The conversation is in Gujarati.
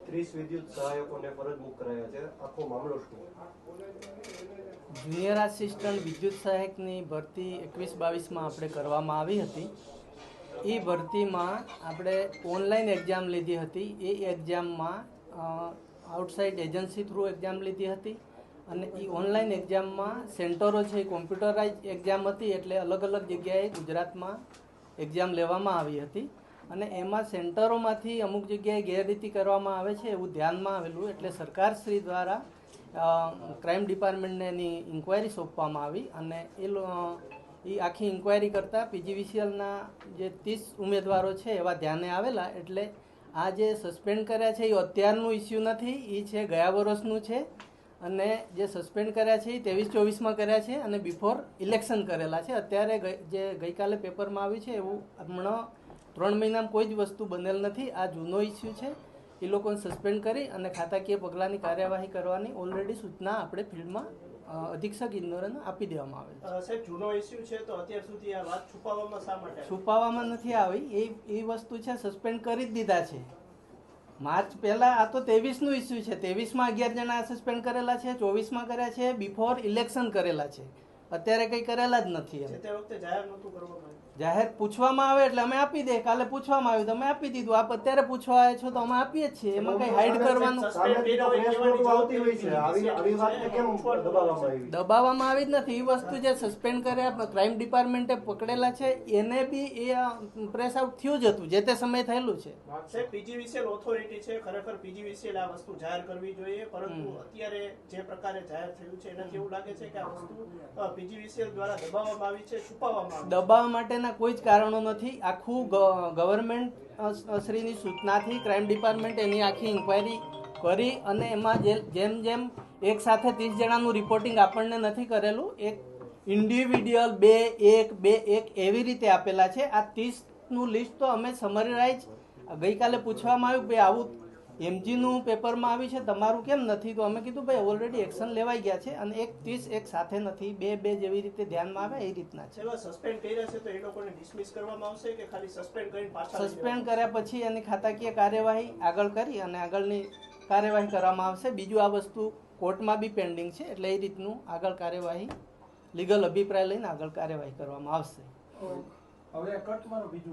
30 વિદ્યુત સહાયકોને ફરજ મુક્ત કરાયા છે, આખો મામલો શું? જુનિયર આસિસ્ટન્ટ વિદ્યુત સહાયકની ભરતી 21-22માં આપણે કરવામાં આવી હતી. એ ભરતીમાં આપણે ઓનલાઈન એક્ઝામ લીધી હતી. એ એક્ઝામમાં આઉટસાઇડ એજન્સી થ્રુ એક્ઝામ લીધી હતી અને એ ઓનલાઈન એક્ઝામમાં સેન્ટરો છે એ કોમ્પ્યુટરાઇઝ એક્ઝામ હતી, એટલે અલગ અલગ જગ્યાએ ગુજરાતમાં એક્ઝામ લેવામાં આવી હતી અને એમાં સેન્ટરોમાંથી અમુક જગ્યાએ ગેરરીતિ કરવામાં આવે છે એવું ધ્યાનમાં આવેલું, એટલે સરકારશ્રી દ્વારા ક્રાઇમ ડિપાર્ટમેન્ટને એની ઇન્ક્વાયરી સોંપવામાં આવી અને એ આખી ઇન્ક્વાયરી કરતાં પીજીવીસીએલના જે 30 ઉમેદવારો છે એવા ધ્યાને આવેલા. એટલે આ જે સસ્પેન્ડ કર્યા છે એ અત્યારનું ઇસ્યુ નથી, એ છે ગયા વર્ષનું છે અને જે સસ્પેન્ડ કર્યા છે એ 23-24માં કર્યા છે અને બિફોર ઇલેક્શન કરેલા છે. અત્યારે જે ગઈકાલે પેપરમાં આવ્યું છે એવું હમણાં 3 મહિનામાં કોઈ જ વસ્તુ બનેલ નથી. આ જૂનો ઇસ્યુ છે. એ લોકોને સસ્પેન્ડ કરી અને ખાતાકીય પગલાંની કાર્યવાહી કરવાની ઓલરેડી સૂચના આપણે ફિલ્ડમાં અધિક્ષક ઇન્દોરને આપી દેવામાં આવેલ છે. સાહેબ, જૂનો ઇસ્યુ છે તો અત્યાર સુધી આ વાત છુપાવવામાં શા માટે? છુપાવવામાં નથી આવી, એ વસ્તુ છે સસ્પેન્ડ કરી જ દીધા છે. માર્ચ પહેલા આ તો 23નું ઇસ્યુ છે. 23માં 11 જણા સસ્પેન્ડ કરેલા છે, 24માં કર્યા છે, બિફોર ઇલેક્શન કરેલા છે. અત્યારે કંઈ કરેલા જ નથી. તે વખતે જાહેર નહોતું કરવામાં આવ્યું. જાહેર પૂછવામાં આવે એટલે અમે આપી દે. કાલે પૂછવામાં આવ્યું તો અમે આપી દીધું. આપ અત્યારે પૂછવા આવ્યા છો તો અમે આપીએ જ છીએ. એમાં કઈ હાઈડ કરવાનું દબાવવામાં આવી જ નથી. એ વસ્તુ જે સસ્પેન્ડ કર્યા ક્રાઇમ ડિપાર્ટમેન્ટે પકડેલા છે એને બી એ પ્રેસ આઉટ થયું જ હતું, જે તે સમયે થયેલું છે. સાહેબ, પીજીવીસીએલ ઓથોરિટી છે, ખરેખર પીજીવીસીએલ આ વસ્તુ જાહેર કરવી જોઈએ, પરંતુ અત્યારે જે પ્રકારે જાહેર થયું છે એનાથી એવું લાગે છે કે આ વસ્તુ પીજીવીસીએલ દ્વારા દબાવવામાં આવી છે, છુપાવવામાં આવી છે. દબાવવા માટેના કોઈ જ કારણો નથી. આખું ગવર્મેન્ટ શ્રીની સૂચનાથી ક્રાઇમ ડિપાર્ટમેન્ટ એની આખી ઇન્ક્વાયરી કરી અને એમાં જેમ એક સાથે 30 જણાનું રિપોર્ટિંગ આપણને નથી કરેલું, એક ઇન્ડિવિડ્યુઅલ 2-1-2-1 એવી રીતે આપેલા છે. આ 30નું લિસ્ટ તો અમે સમરાઇઝ ગઈકાલે પૂછવામાં આવ્યું કે આવું એમજીનું પેપરમાં આવી છે, તમારું કેમ નથી? તો અમે કીધું ભાઈ ઓલરેડી એક્શન લેવાઈ ગયા છે અને એક 30 એક સાથે નથી, 2-2 જેવી રીતે ધ્યાનમાં આવે એ રીતના છે. સસ્પેન્ડ કર્યા છે તો એ લોકોને ડિસમિસ કરવામાં આવશે કે ખાલી સસ્પેન્ડ કરીને પાછા? સસ્પેન્ડ કર્યા પછી એની ખાતાકીય કાર્યવાહી આગળ કરી અને આગળની કાર્યવાહી કરવામાં આવશે. બીજું આ વસ્તુ કોર્ટમાં બી પેન્ડિંગ છે, એટલે એ રીતનું આગળ કાર્યવાહી લીગલ અભિપ્રાય લઈને આગળ કાર્યવાહી કરવામાં આવશે. હવે કટ મારો બીજું